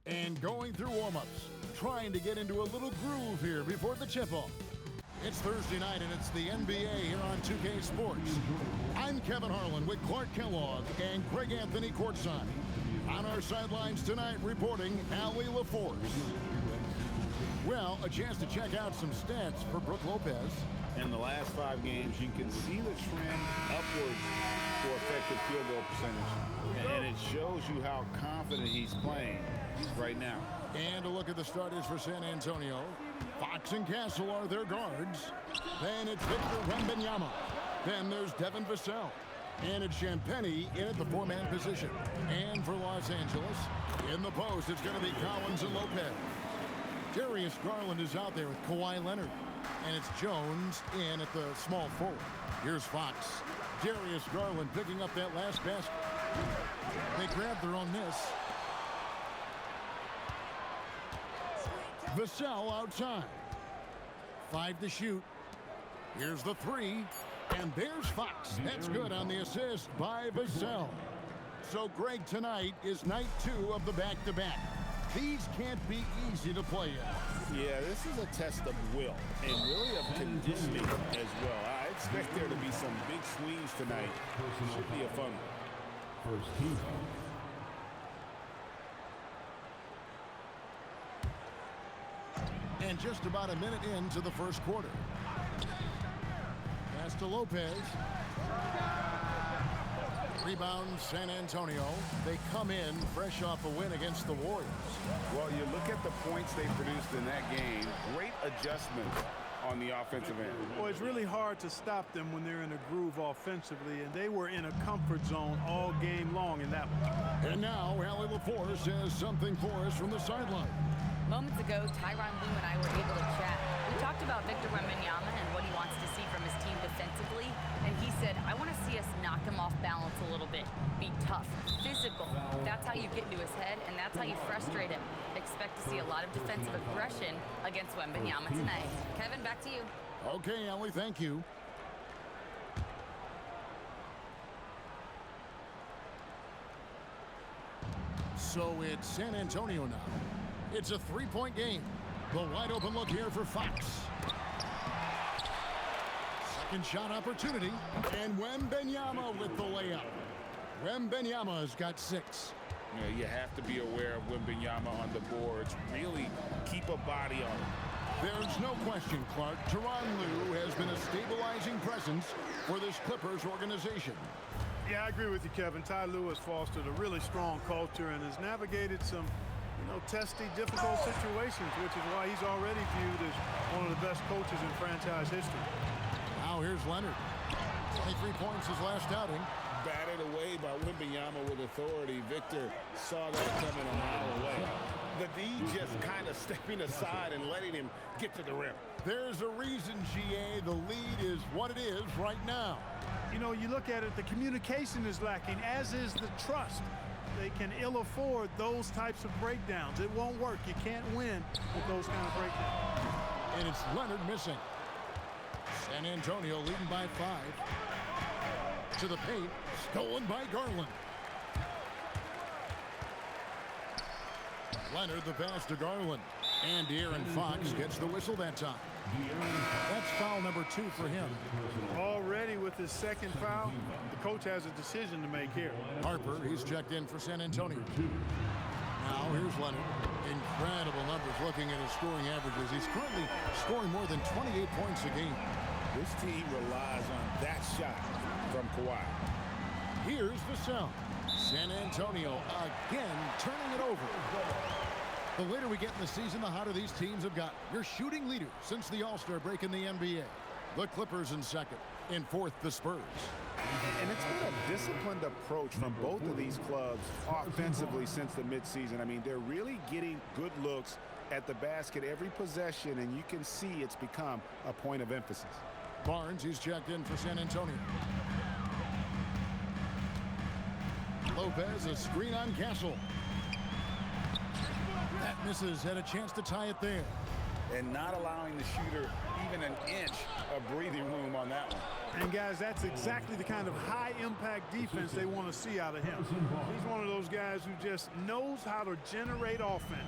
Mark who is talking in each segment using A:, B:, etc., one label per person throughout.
A: And going through warm-ups, trying to get into a little groove here before the tip-off. It's Thursday night, and it's the NBA here on 2K Sports. I'm Kevin Harlan with Clark Kellogg and Greg Anthony courtside. On our sidelines tonight, reporting Allie LaForce. Well, a chance to check out some stats for Brook Lopez.
B: In the last 5 games, you can see the trend upwards for effective field goal percentage. And it shows you how confident he's playing right now.
A: And a look at the starters for San Antonio. Fox and Castle are their guards. Then it's Victor Wembanyama. Then there's Devin Vassell. And it's Champagnie in at the 4-man position. And for Los Angeles, in the post, it's going to be Collins and Lopez. Darius Garland is out there with Kawhi Leonard. And it's Jones in at the small forward. Here's Fox. Darius Garland picking up that last basket. They grabbed their own miss. Vassell outside. 5 to shoot. Here's the 3. And there's Fox. That's good on the assist by Vassell. So, Greg, tonight is night 2 of the back-to-back. These can't be easy to play in.
B: Yeah, this is a test of will and really of conditioning as well. I expect there to be some big swings tonight. It should be a fun one.
C: First team.
A: And just about a minute into the first quarter. Pass to Lopez. Rebound San Antonio. They come in fresh off a win against the Warriors.
B: Well, you look at the points they produced in that game. Great adjustment on the offensive end.
D: Well, it's really hard to stop them when they're in a groove offensively, and they were in a comfort zone all game long in that one.
A: And now, Allie LaForce has something for us from the sideline.
E: Moments ago, Tyronn Lue and I were able to chat. We talked about Victor Wembanyama and what he wants to see from his team defensively. And he said, I want to see us knock him off balance a little bit. Be tough, physical. That's how you get into his head, and that's how you frustrate him. Expect to see a lot of defensive aggression against Wembanyama tonight. Kevin, back to you.
A: Okay, Allie, thank you. So it's San Antonio now. It's a 3-point game. The wide open look here for Fox. Second shot opportunity. And Wembanyama with the layup. Wembanyama has got 6.
B: You know, you have to be aware of Wembanyama on the boards. Really keep a body on him.
A: There's no question, Clark. Tyronn Lue has been a stabilizing presence for this Clippers organization.
D: Yeah, I agree with you, Kevin. Ty Lue has fostered a really strong culture and has navigated some testy, difficult situations, which is why he's already viewed as one of the best coaches in franchise history.
A: Now here's Leonard. 23 points his last outing.
B: Batted away by Wembanyama with authority. Victor saw that coming a mile away. The D just kind of stepping aside and letting him get to the rim.
A: There's a reason, GA, the lead is what it is right now.
D: You know, you look at it, the communication is lacking, as is the trust. They can ill afford those types of breakdowns. It won't work. You can't win with those kind of breakdowns.
A: And it's Leonard missing. San Antonio leading by 5. To the paint, stolen by Garland. Leonard the pass to Garland. And De'Aaron Fox gets the whistle that time. That's foul number 2 for him.
D: Already with his second foul, the coach has a decision to make here.
A: Harper, he's checked in for San Antonio. Now here's Leonard. Incredible numbers looking at his scoring averages. He's currently scoring more than 28 points a game.
B: This team relies on that shot from Kawhi.
A: Here's Vassell. San Antonio again turning it over. The later we get in the season, the hotter these teams have gotten. Your shooting leader since the All-Star break in the NBA. The Clippers in second. In fourth, the Spurs.
B: And it's been a disciplined approach from both of these clubs offensively since the midseason. I mean, they're really getting good looks at the basket every possession, and you can see it's become a point of emphasis.
A: Barnes, he's checked in for San Antonio. Lopez, a screen on Castle. That misses, had a chance to tie it there.
B: And not allowing the shooter even an inch of breathing room on that one.
D: And guys, that's exactly the kind of high-impact defense they want to see out of him. He's one of those guys who just knows how to generate offense.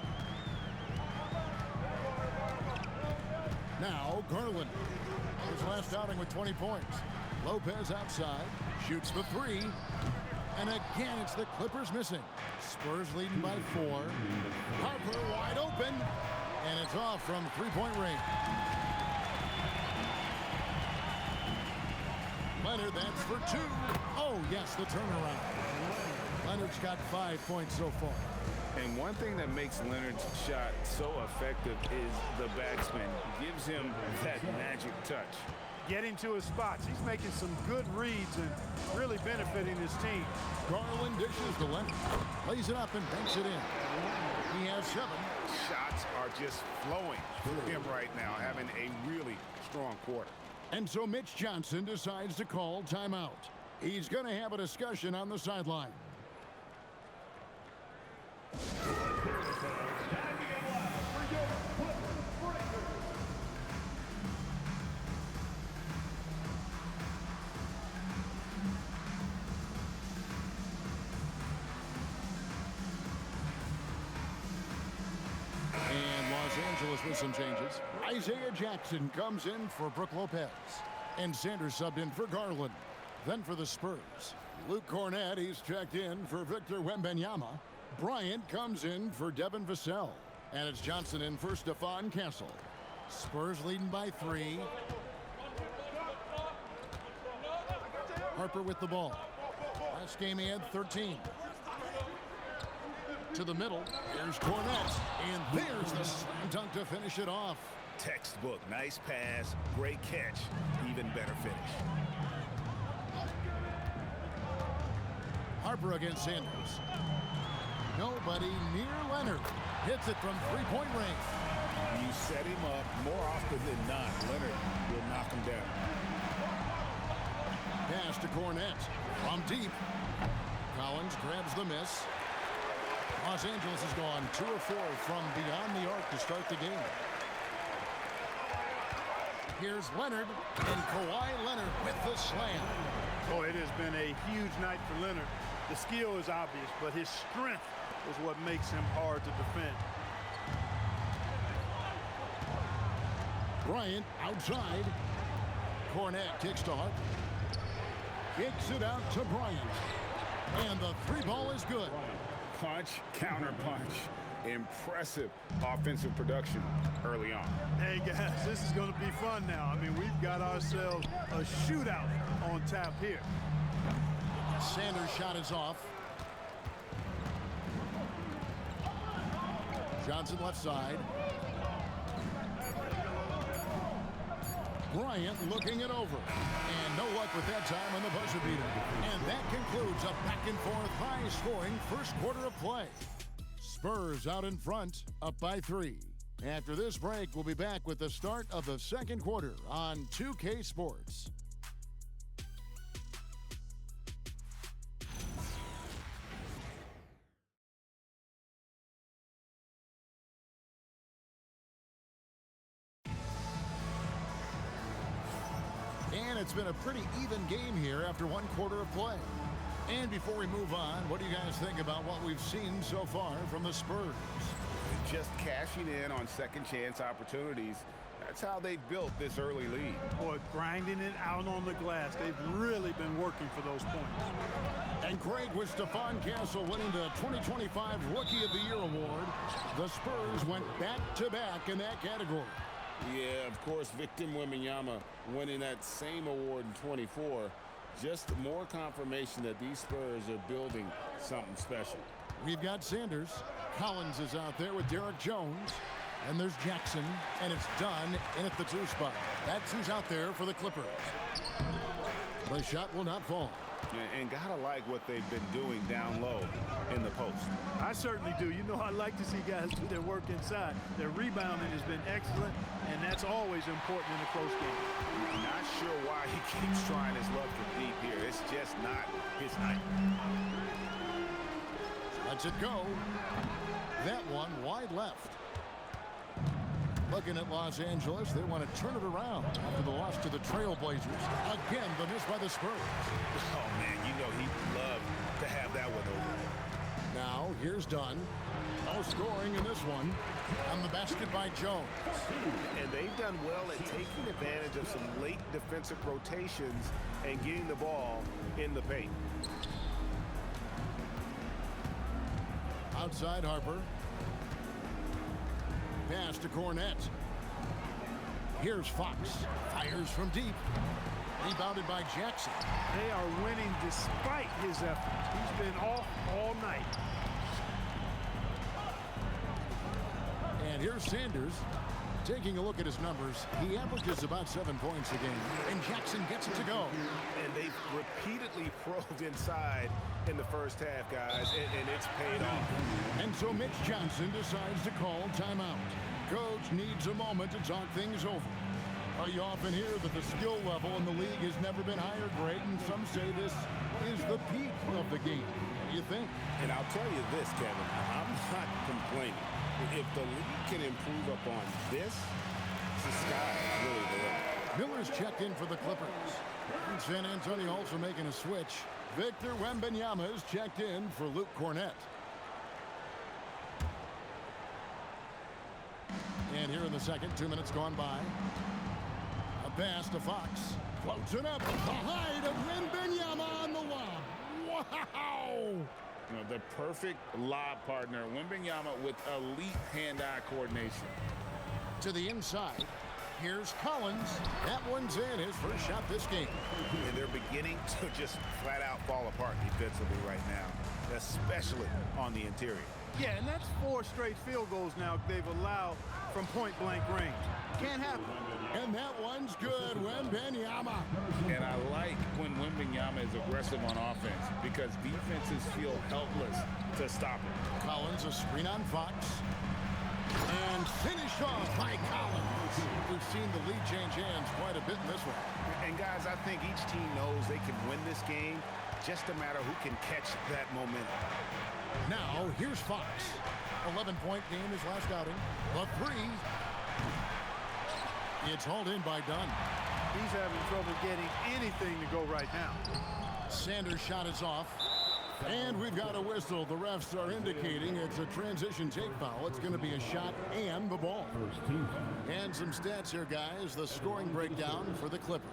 A: Now Garland. His last outing with 20 points. Lopez outside. Shoots the three. And again, it's the Clippers missing. Spurs leading by 4. Harper wide open. And it's off from three-point range. Leonard, that's for 2. Oh, yes, the turnaround. Leonard's got 5 points so far.
B: And one thing that makes Leonard's shot so effective is the backspin. Gives him that magic touch.
D: Getting to his spots. He's making some good reads and really benefiting his team.
A: Garland dishes to Leonard. Lays it up and banks it in. He has 7.
B: Shots are just flowing for him right now, having a really strong quarter.
A: And so Mitch Johnson decides to call timeout. He's going to have a discussion on the sideline. With some changes. Isaiah Jackson comes in for Brook Lopez. And Sanders subbed in for Garland. Then for the Spurs, Luke Cornett, he's checked in for Victor Wembanyama. Bryant comes in for Devin Vassell. And it's Johnson in for Stephon Castle. Spurs leading by 3. Harper with the ball. Last game he had 13. To the middle. Here's Cornett. And there's the slam dunk to finish it off.
B: Textbook. Nice pass. Great catch. Even better finish.
A: Harper against Sanders. Nobody near Leonard. Hits it from three-point range.
B: You set him up more often than not. Leonard will knock him down.
A: Pass to Cornett. From deep. Collins grabs the miss. Los Angeles has gone 2 of 4 from beyond the arc to start the game. Here's Leonard, and Kawhi Leonard with the slam.
D: Oh, it has been a huge night for Leonard. The skill is obvious, but his strength is what makes him hard to defend.
A: Bryant outside. Cornett kicks to Harper. Kicks it out to Bryant. And the 3 ball is good.
B: Punch, counter punch. Impressive offensive production early on.
D: Hey, guys, this is going to be fun now. I mean, we've got ourselves a shootout on tap here.
A: Sanders' shot is off. Johnson left side. Bryant looking it over. And no luck with that time on the buzzer beater. And that concludes a back-and-forth high-scoring first quarter of play. Spurs out in front, up by 3. After this break, we'll be back with the start of the second quarter on 2K Sports. And it's been a pretty even game here after 1 quarter of play. And before we move on, what do you guys think about what we've seen so far from the Spurs?
B: Just cashing in on second chance opportunities. That's how they built this early lead.
D: Boy, grinding it out on the glass. They've really been working for those points.
A: And Craig, with Stephon Castle winning the 2025 Rookie of the Year award, the Spurs went back-to-back in that category.
B: Yeah, of course, Victor Wembanyama winning that same award in 24. Just more confirmation that these Spurs are building something special.
A: We've got Sanders. Collins is out there with Derek Jones. And there's Jackson. And it's done in at the 2 spot. That's who's out there for the Clippers. The shot will not fall.
B: And gotta like what they've been doing down low in the post.
D: I certainly do. You know, I like to see guys do their work inside. Their rebounding has been excellent, and that's always important in a close game.
B: Not sure why he keeps trying his luck for deep here. It's just not his night.
A: Lets it go. That one wide left. Looking at Los Angeles, they want to turn it around after the loss to the Trailblazers. Again, the miss by the Spurs.
B: Oh, man, you know he'd love to have that one over.
A: Now, here's Dunn. No scoring in this one. And the basket by Jones.
B: And they've done well at taking advantage of some late defensive rotations and getting the ball in the paint.
A: Outside Harper. Pass to Cornette. Here's Fox. Fires from deep. Rebounded by Jackson.
D: They are winning despite his effort. He's been off all night.
A: And here's Sanders. Taking a look at his numbers, he averages about 7 points a game. And Jackson gets it to go.
B: And they've repeatedly probed inside in the first half, guys, and it's paid off.
A: And so Mitch Johnson decides to call timeout. Coach needs a moment to talk things over. You often hear that the skill level in the league has never been higher, Greg, and some say this is the peak of the game. What do you think?
B: And I'll tell you this, Kevin, I'm not complaining. If the league can improve upon this, the sky is really the limit.
A: Miller's checked in for the Clippers. And San Antonio also making a switch. Victor Wembanyama is checked in for Luke Cornette. And here in the second, 2 minutes gone by. A pass to Fox. Floats it up. The height of Wembanyama on the lob. Wow!
C: You know, the perfect lob partner. Wembanyama with elite hand-eye coordination.
A: To the inside. Here's Collins. That one's in. His first shot this game.
B: And they're beginning to just flat out fall apart defensively right now, especially on the interior.
D: Yeah, and that's 4 straight field goals now they've allowed from point-blank range. Can't happen.
A: And that one's good. Wembanyama.
C: And I like when Wembanyama is aggressive on offense because defenses feel helpless to stop him.
A: Collins, a screen on Fox. And finished off by Collins. We've seen the lead change hands quite a bit in this one.
B: And, guys, I think each team knows they can win this game. Just a matter who can catch that momentum.
A: Now, here's Fox. 11-point game his last outing. The three. It's hauled in by Dunn.
D: He's having trouble getting anything to go right now.
A: Sanders' shot is off. And we've got a whistle. The refs are indicating it's a transition take foul. It's going to be a shot and the ball. And some stats here, guys. The scoring breakdown for the Clippers.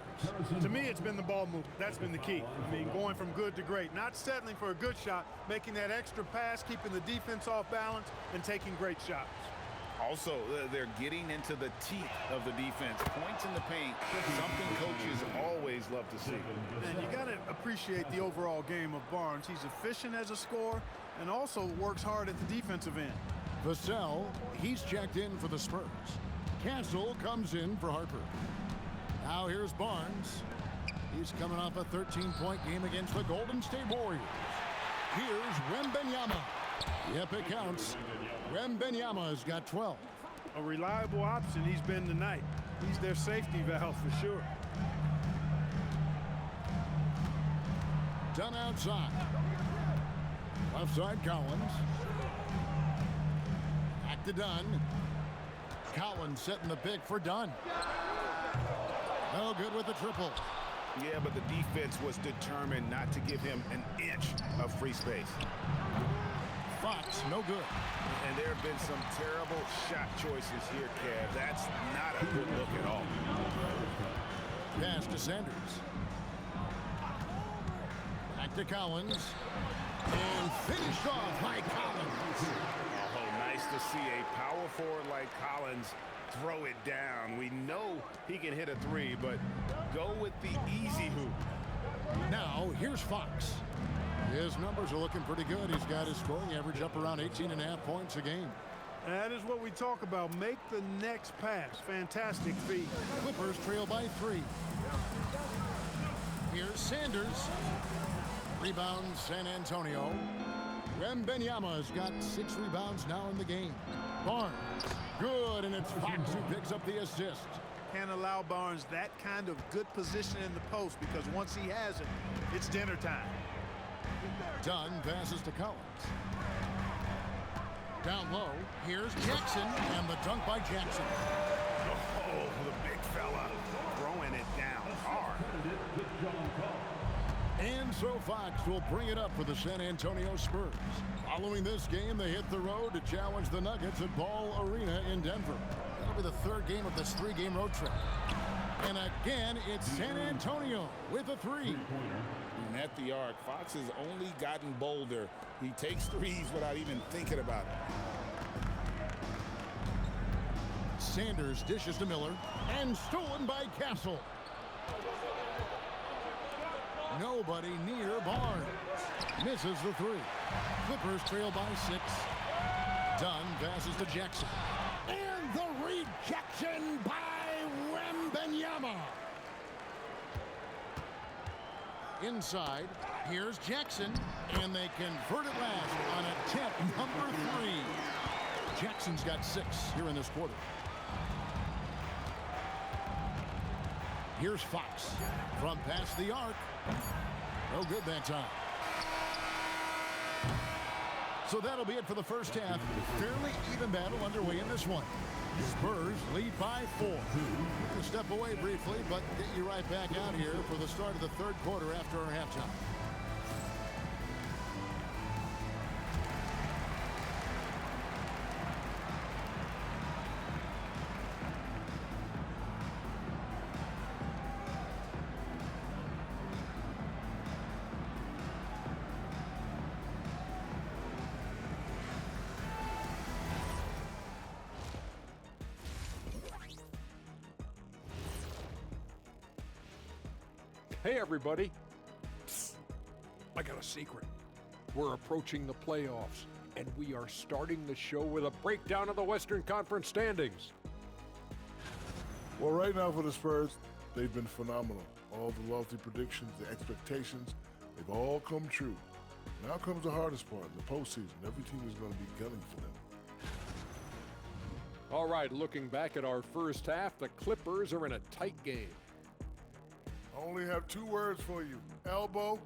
D: To me, it's been the ball movement. That's been the key. I mean, going from good to great. Not settling for a good shot, making that extra pass, keeping the defense off balance, and taking great shots.
C: Also, they're getting into the teeth of the defense. Points in the paint, something coaches always love to see.
D: And you got to appreciate the overall game of Barnes. He's efficient as a scorer and also works hard at the defensive end.
A: Vassell, he's checked in for the Spurs. Castle comes in for Harper. Now here's Barnes. He's coming off a 13-point game against the Golden State Warriors. Here's Wembanyama. Yep, it counts. Wembanyama's got 12.
D: A reliable option he's been tonight. He's their safety valve for sure.
A: Dunn outside. Left side, Collins. Back to Dunn. Collins setting the pick for Dunn. No good with the triple.
B: Yeah, but the defense was determined not to give him an inch of free space.
A: Fox, no good.
B: And there have been some terrible shot choices here, Kev. That's not a good look at all.
A: Pass to Sanders. Back to Collins. And finished off by Collins.
B: Oh, nice to see a power forward like Collins throw it down. We know he can hit a three, but go with the easy hoop.
A: Now, here's Fox. His numbers are looking pretty good. He's got his scoring average up around 18.5 points a game.
D: That is what we talk about. Make the next pass. Fantastic feat.
A: Clippers trail by 3. Here's Sanders. Rebounds San Antonio. Wembanyama's got 6 rebounds now in the game. Barnes, good, and it's Fox who picks up the assist.
D: Can't allow Barnes that kind of good position in the post because once he has it, it's dinner time.
A: Dunn passes to Collins. Down low, here's Jackson, and the dunk by Jackson.
B: Oh, the big fella throwing it down hard.
A: And so Fox will bring it up for the San Antonio Spurs. Following this game, they hit the road to challenge the Nuggets at Ball Arena in Denver. That'll be the third game of this three-game road trip. And again, it's San Antonio with a three.
C: And at the arc, Fox has only gotten bolder. He takes threes without even thinking about it.
A: Sanders dishes to Miller, and stolen by Castle. Nobody near Barnes. Misses the three. Clippers trail by 6. Dunn passes to Jackson. And the rejection by Wembanyama. Inside, here's Jackson, and they convert it last on attempt number 3. Jackson's got 6 here in this quarter. Here's Fox from past the arc. No good that time. So that'll be it for the first half. Fairly even battle underway in this one. Spurs lead by 4. We'll step away briefly, but get you right back out here for the start of the third quarter after our halftime.
F: Hey, everybody. Psst. I got a secret. We're approaching the playoffs, and we are starting the show with a breakdown of the Western Conference standings.
G: Well, right now for the Spurs, they've been phenomenal. All the lofty predictions, the expectations, they've all come true. Now comes the hardest part, the postseason. Every team is going to be gunning for them.
F: All right, looking back at our first half, the Clippers are in a tight game.
G: I only have 2 words for you. Elbow,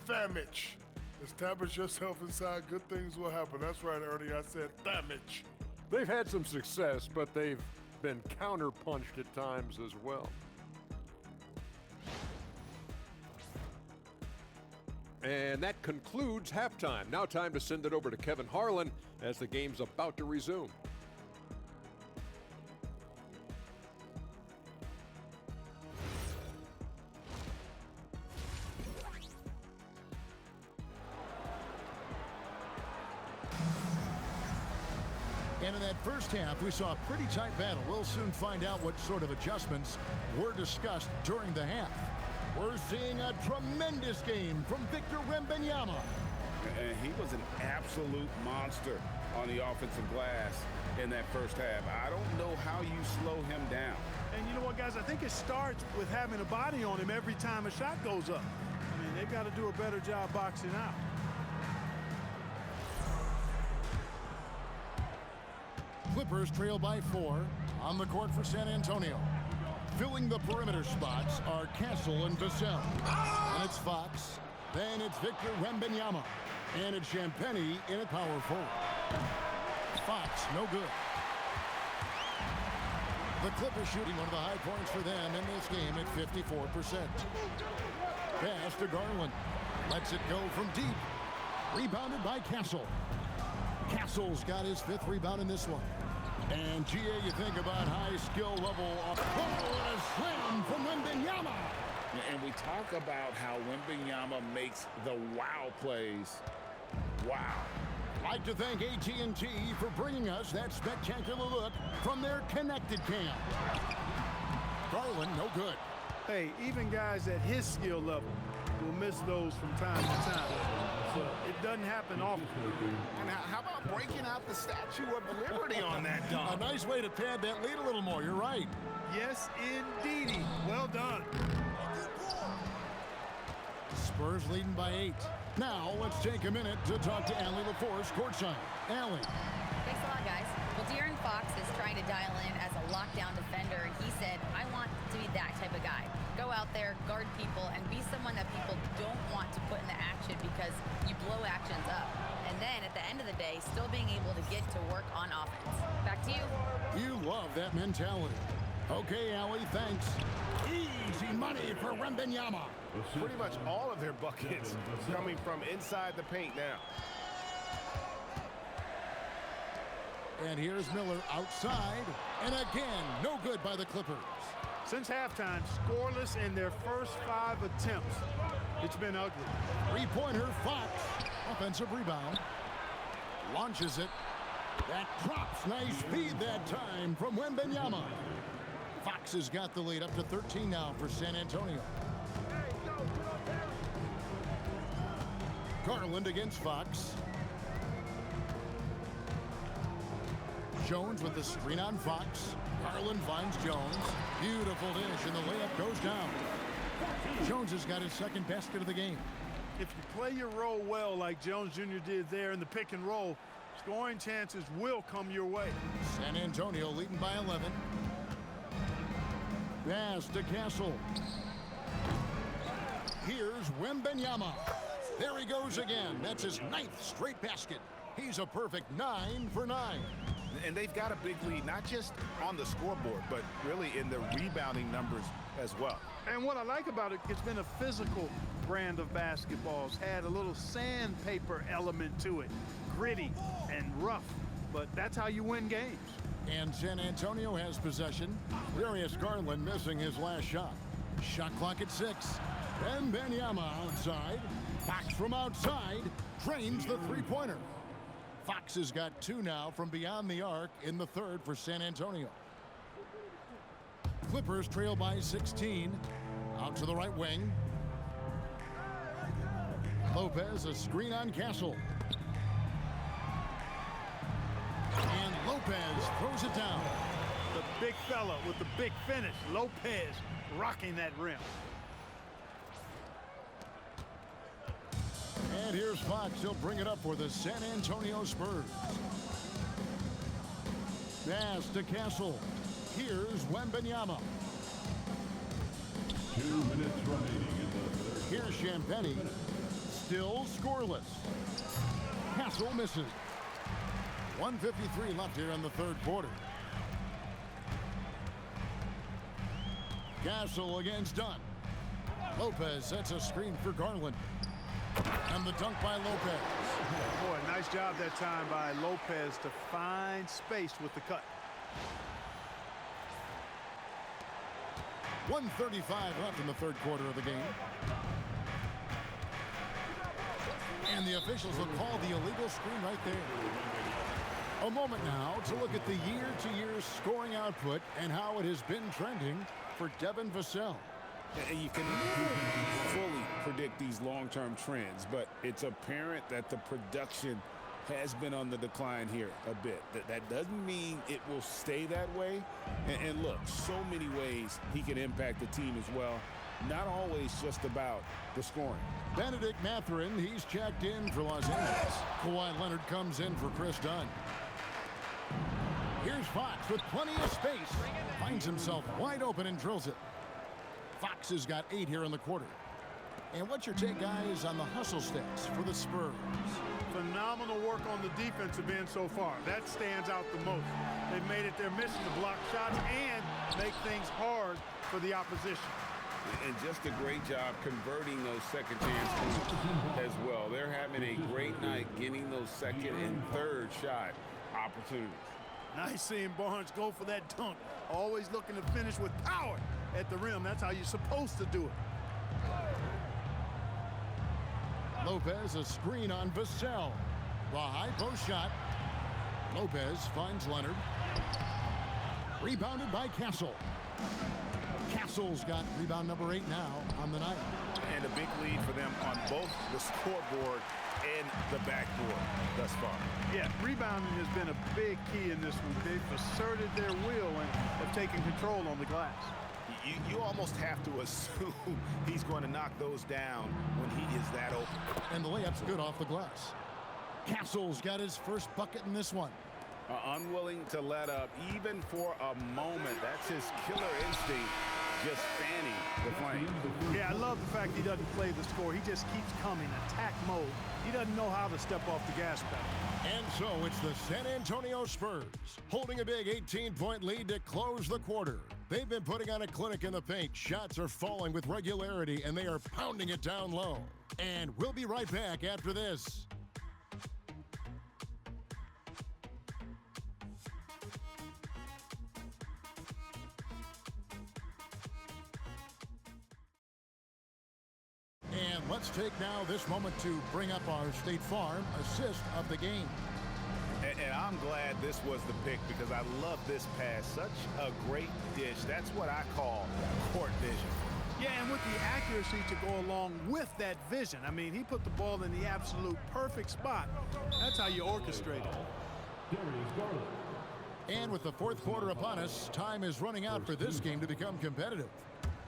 G: famage. Establish yourself inside, good things will happen. That's right, Ernie, I said famage.
F: They've had some success, but they've been counterpunched at times as well. And that concludes halftime. Now time to send it over to Kevin Harlan as the game's about to resume.
A: And in that first half, we saw a pretty tight battle. We'll soon find out what sort of adjustments were discussed during the half. We're seeing a tremendous game from Victor Wembanyama.
C: And he was an absolute monster on the offensive glass in that first half. I don't know how you slow him down.
D: And you know what, guys? I think it starts with having a body on him every time a shot goes up. I mean, they've got to do a better job boxing out.
A: Clippers trail by 4 on the court for San Antonio. Filling the perimeter spots are Castle and Vassell. And it's Fox. Then it's Victor Wembanyama. And it's Champagnie in at power forward. Fox, no good. The Clippers shooting one of the high points for them in this game at 54%. Pass to Garland. Lets it go from deep. Rebounded by Castle. Castle's got his 5th rebound in this one. And GA, you think about high skill level. Oh, what a slam from Wembanyama.
C: And we talk about how Wembanyama makes the wow plays. Wow.
A: I'd like to thank AT&T for bringing us that spectacular look from their connected cam. Garland, no good.
D: Hey, even guys at his skill level will miss those from time to time. So it doesn't happen often.
B: And how about breaking out the Statue of Liberty on that dunk?
A: A nice way to pad that lead a little more. You're right.
D: Yes, indeedy. Well done.
A: Spurs leading by 8. Now let's take a minute to talk to Allie LaForce courtside. Allie.
E: Thanks a lot, guys. Well, De'Aaron Fox is trying to dial in as a lockdown defender, and he said, I want to be that type of guy. Go out there, guard people, and be someone that people don't want to put in the action because you blow actions up. And then at the end of the today, still being able to get to work on offense. Back to you.
A: You love that mentality. Okay, Allie, thanks. Easy money for Wembanyama.
C: Pretty much all of their buckets coming from inside the paint now.
A: And here's Miller outside. And again, no good by the Clippers.
D: Since halftime, scoreless in their first 5 attempts. It's been ugly.
A: Three-pointer, Fox. Offensive rebound. Launches it. That drops. Nice feed that time from Wembanyama. Fox has got the lead up to 13 now for San Antonio. Garland against Fox. Jones with the screen on Fox. Garland finds Jones. Beautiful dish, and the layup goes down. Jones has got his second basket of the game.
D: If you play your role well like Jones Jr. did there in the pick and roll, scoring chances will come your way.
A: San Antonio leading by 11. Pass to Castle. Here's Wembanyama. There he goes again. That's his 9th straight basket. He's a perfect 9 for 9.
B: And they've got a big lead, not just on the scoreboard, but really in the rebounding numbers as well.
D: And what I like about it, it's been a physical brand of basketball. It's had a little sandpaper element to it. Gritty and rough, but that's how you win games.
A: And San Antonio has possession. Darius Garland missing his last shot. Shot clock at 6. Wembanyama outside. Fox from outside drains the three-pointer. Fox has got 2 now from beyond the arc in the third for San Antonio. Clippers trail by 16. Out to the right wing. Lopez, a screen on Castle. And Lopez throws it down.
D: The big fella with the big finish. Lopez rocking that rim.
A: And here's Fox. He'll bring it up for the San Antonio Spurs. Pass to Castle. Here's Wembanyama.
H: 2 minutes remaining in the third.
A: Here's Champagnie. Still scoreless. Castle misses. 1:53 left here in the third quarter. Castle against Dunn. Lopez sets a screen for Garland. And the dunk by Lopez.
D: Boy, nice job that time by Lopez to find space with the cut.
A: 1:35 left in the third quarter of the game. And the officials will call the illegal screen right there. A moment now to look at the year-to-year scoring output and how it has been trending for Devin Vassell.
B: And you can never fully predict these long-term trends, but it's apparent that the production has been on the decline here a bit. That doesn't mean it will stay that way. And look, so many ways he can impact the team as well. Not always just about the scoring.
A: Benedict Mathurin, he's checked in for Los Angeles. Kawhi Leonard comes in for Chris Dunn. Here's Fox with plenty of space. Finds himself wide open and drills it. Fox has got 8 here in the quarter. And what's your take, guys, on the hustle stats for the Spurs?
D: Phenomenal work on the defensive end so far. That stands out the most. They've made it their mission to block shots and make things hard for the opposition.
C: And just a great job converting those second chance points as well. They're having a great night getting those second and third shot opportunities.
D: Nice seeing Barnes go for that dunk. Always looking to finish with power at the rim. That's how you're supposed to do it.
A: Lopez, a screen on Vassell. The high post shot. Lopez finds Leonard. Rebounded by Castle. Castle's got rebound number 8 now on the night.
B: And a big lead for them on both the scoreboard and the backboard thus far.
D: Yeah, rebounding has been a big key in this one. They've asserted their will and have taken control on the glass.
B: You almost have to assume he's going to knock those down when he is that open.
A: And the layup's good off the glass. Castle's got his first bucket in this one.
C: Unwilling to let up even for a moment. That's his killer instinct just fanning the flame.
D: Yeah, I love the fact he doesn't play the score. He just keeps coming, attack mode. He doesn't know how to step off the gas pedal.
A: And so it's the San Antonio Spurs holding a big 18-point lead to close the quarter. They've been putting on a clinic in the paint. Shots are falling with regularity, and they are pounding it down low. And we'll be right back after this. And let's take now this moment to bring up our State Farm assist of the game.
B: And I'm glad this was the pick because I love this pass. Such a great dish. That's what I call court vision.
D: Yeah, and with the accuracy to go along with that vision. I mean, he put the ball in the absolute perfect spot. That's how you orchestrate it.
A: And with the fourth quarter upon us, time is running out for this game to become competitive.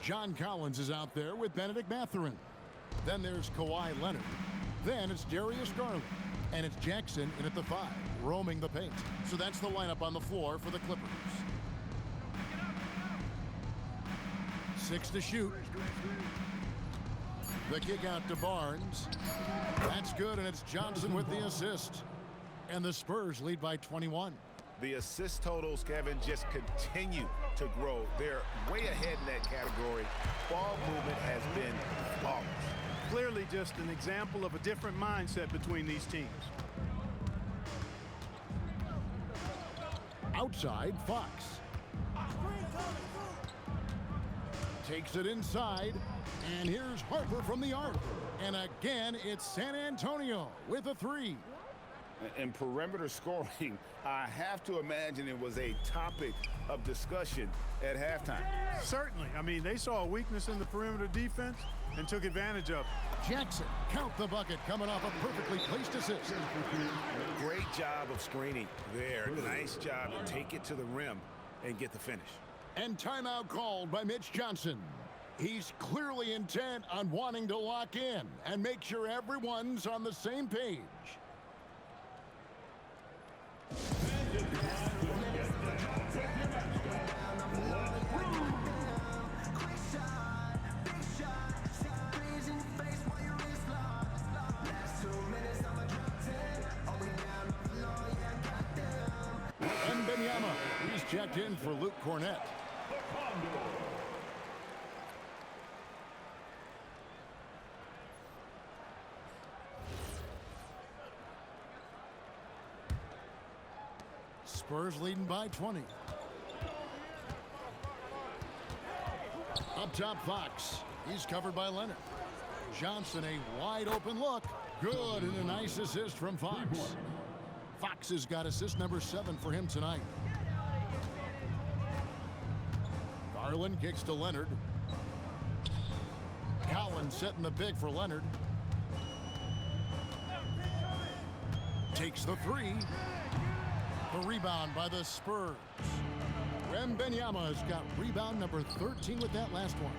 A: John Collins is out there with Benedict Mathurin. Then there's Kawhi Leonard. Then it's Darius Garland. And it's Jackson in at the 5, roaming the paint. So that's the lineup on the floor for the Clippers. 6 to shoot. The kick out to Barnes. That's good, and it's Johnson with the assist. And the Spurs lead by 21.
B: The assist totals, Kevin, just continue to grow. They're way ahead in that category. Ball movement has been flawless.
D: Clearly just an example of a different mindset between these teams.
A: Outside, Fox. Takes it inside, and here's Harper from the arc. And again, it's San Antonio with a 3.
B: In perimeter scoring, I have to imagine it was a topic of discussion at halftime.
D: Certainly. I mean, they saw a weakness in the perimeter defense and took advantage of it.
A: Jackson, count the bucket, coming off a perfectly placed assist.
B: Great job of screening there. Nice job to take it to the rim and get the finish.
A: And timeout called by Mitch Johnson. He's clearly intent on wanting to lock in and make sure everyone's on the same page. Wembanyama, he's checked in for Luke Cornett. Spurs leading by 20. Up top, Fox. He's covered by Leonard. Johnson, a wide open look. Good, and a nice assist from Fox. Fox has got assist number 7 for him tonight. Garland kicks to Leonard. Collins setting the big for Leonard. Takes the 3. The rebound by the Spurs. Wembanyama has got rebound number 13 with that last one.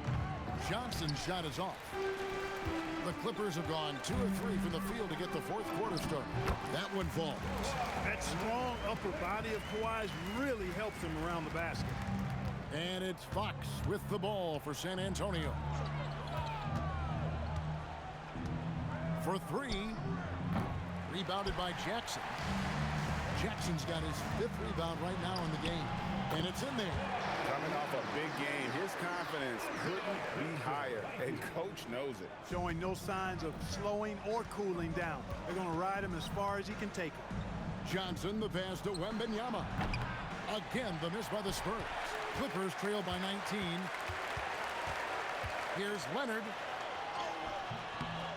A: Johnson's shot is off. The Clippers have gone 2 of 3 from the field to get the fourth quarter started. That one falls.
D: That strong upper body of Kawhi's really helps him around the basket.
A: And it's Fox with the ball for San Antonio. For 3. Rebounded by Jackson. Jackson's got his 5th rebound right now in the game. And it's in there.
B: Coming off a big game, his confidence couldn't be higher, and coach knows it.
D: Showing no signs of slowing or cooling down. They're going to ride him as far as he can take him.
A: Johnson, the pass to Wembanyama. Again, the miss by the Spurs. Clippers trail by 19. Here's Leonard.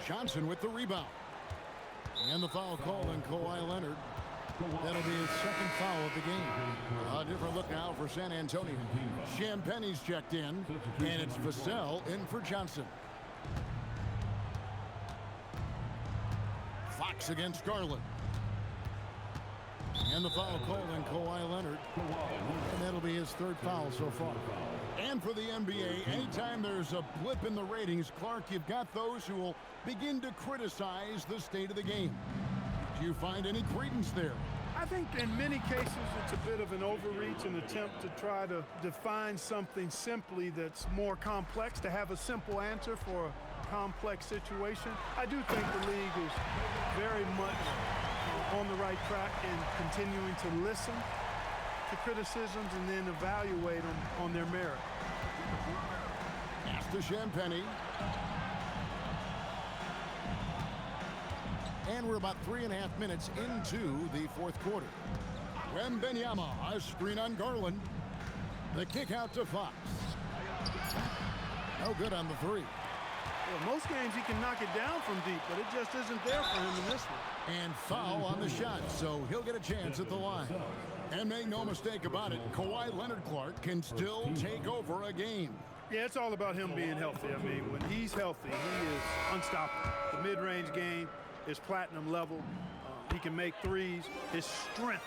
A: Johnson with the rebound. And the foul call on Kawhi Leonard. That'll be his 2nd foul of the game. A different look now for San Antonio. Champagne's checked in, and it's Vassell in for Johnson. Fox against Garland. And the foul call on Kawhi Leonard. And that'll be his 3rd foul so far. And for the NBA, anytime there's a blip in the ratings, Clark, you've got those who will begin to criticize the state of the game. Do you find any credence there?
D: I think in many cases it's a bit of an overreach, an attempt to try to define something simply that's more complex, to have a simple answer for a complex situation. I do think the league is very much on the right track in continuing to listen to criticisms and then evaluate them on their merit.
A: Pass to Champagnie. And we're about 3.5 minutes into the fourth quarter. Wembanyama, a screen on Garland. The kick out to Fox. No good on the three.
D: Well, most games he can knock it down from deep, but it just isn't there for him in this one.
A: And foul on the shot, so he'll get a chance at the line. And make no mistake about it, Kawhi Leonard can still take over a game.
D: Yeah, it's all about him being healthy. I mean, when he's healthy, he is unstoppable. The mid-range game is platinum level. He can make threes. His strength,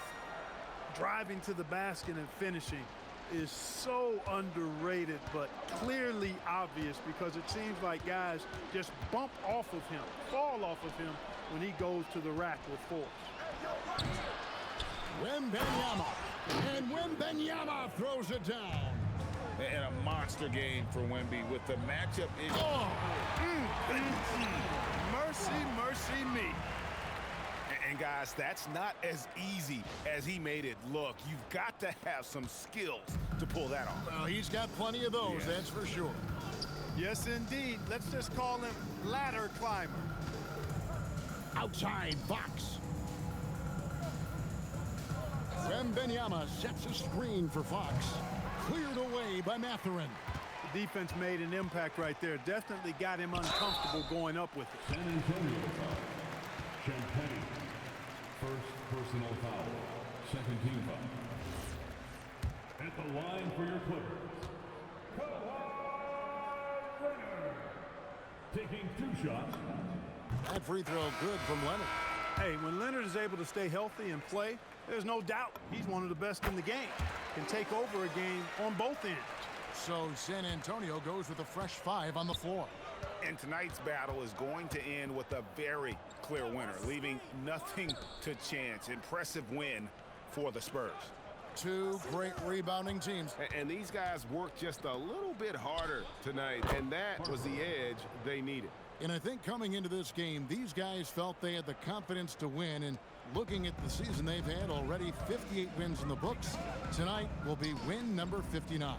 D: driving to the basket and finishing, is so underrated, but clearly obvious because it seems like guys just bump off of him, fall off of him when he goes to the rack with force.
A: Wembanyama, and Wembanyama throws it down.
C: And a monster game for Wemby with the matchup issue.
D: Mercy, mercy me.
B: And guys, that's not as easy as he made it look. You've got to have some skills to pull that off.
A: Well, he's got plenty of those, that's for sure.
D: Yes, indeed. Let's just call him ladder climber.
A: Outside, Fox. Wembanyama sets a screen for Fox. Cleared away by Mathurin.
D: The defense made an impact right there. Definitely got him uncomfortable going up with it.
H: San Antonio foul. Champagnie. First personal foul. Second team foul. At the line for your Clippers, Kawhi Leonard. Taking 2 shots.
A: That free throw good from Leonard.
D: Hey, when Leonard is able to stay healthy and play, there's no doubt he's one of the best in the game. Can take over a game on both ends.
A: So San Antonio goes with a fresh 5 on the floor.
B: And tonight's battle is going to end with a very clear winner, leaving nothing to chance. Impressive win for the Spurs.
A: 2 great rebounding teams.
C: And these guys worked just a little bit harder tonight, and that was the edge they needed.
A: And I think coming into this game, these guys felt they had the confidence to win. And looking at the season they've had, already 58 wins in the books. Tonight will be win number 59.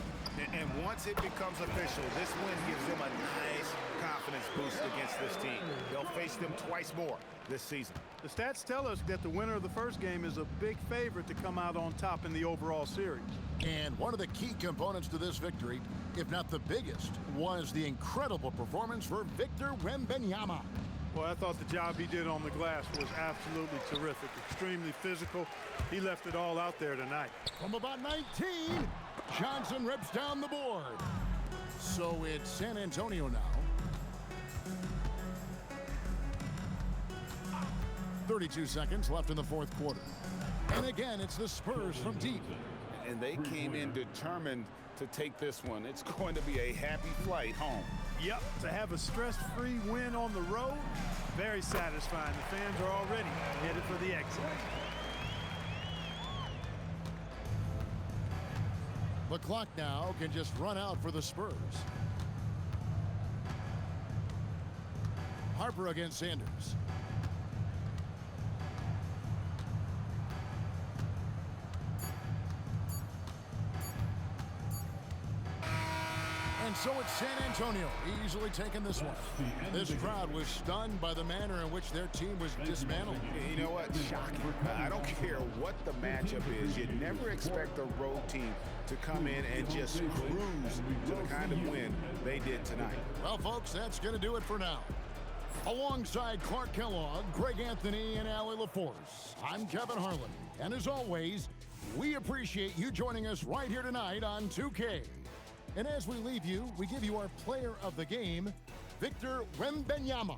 B: And once it becomes official, this win gives them a nice confidence boost against this team. They'll face them twice more this season.
D: The stats tell us that the winner of the first game is a big favorite to come out on top in the overall series.
A: And one of the key components to this victory, if not the biggest, was the incredible performance for Victor Wembanyama.
D: Well, I thought the job he did on the glass was absolutely terrific. Extremely physical. He left it all out there tonight.
A: From about 19, Johnson rips down the board. So it's San Antonio now. 32 seconds left in the fourth quarter. And again, it's the Spurs from deep.
C: And they came in determined to take this one. It's going to be a happy flight home.
D: Yep, to have a stress-free win on the road, very satisfying. The fans are already headed for the exit.
A: The clock now can just run out for the Spurs. Harper against Sanders. And so it's San Antonio easily taking this one. This crowd was stunned by the manner in which their team was dismantled.
B: You know what? Shocking. I don't care what the matchup is. You never expect a road team to come in and just cruise to the kind of win they did tonight.
A: Well, folks, that's going to do it for now. Alongside Clark Kellogg, Greg Anthony, and Allie LaForce, I'm Kevin Harlan. And as always, we appreciate you joining us right here tonight on 2K. And as we leave you, we give you our player of the game, Victor Wembanyama.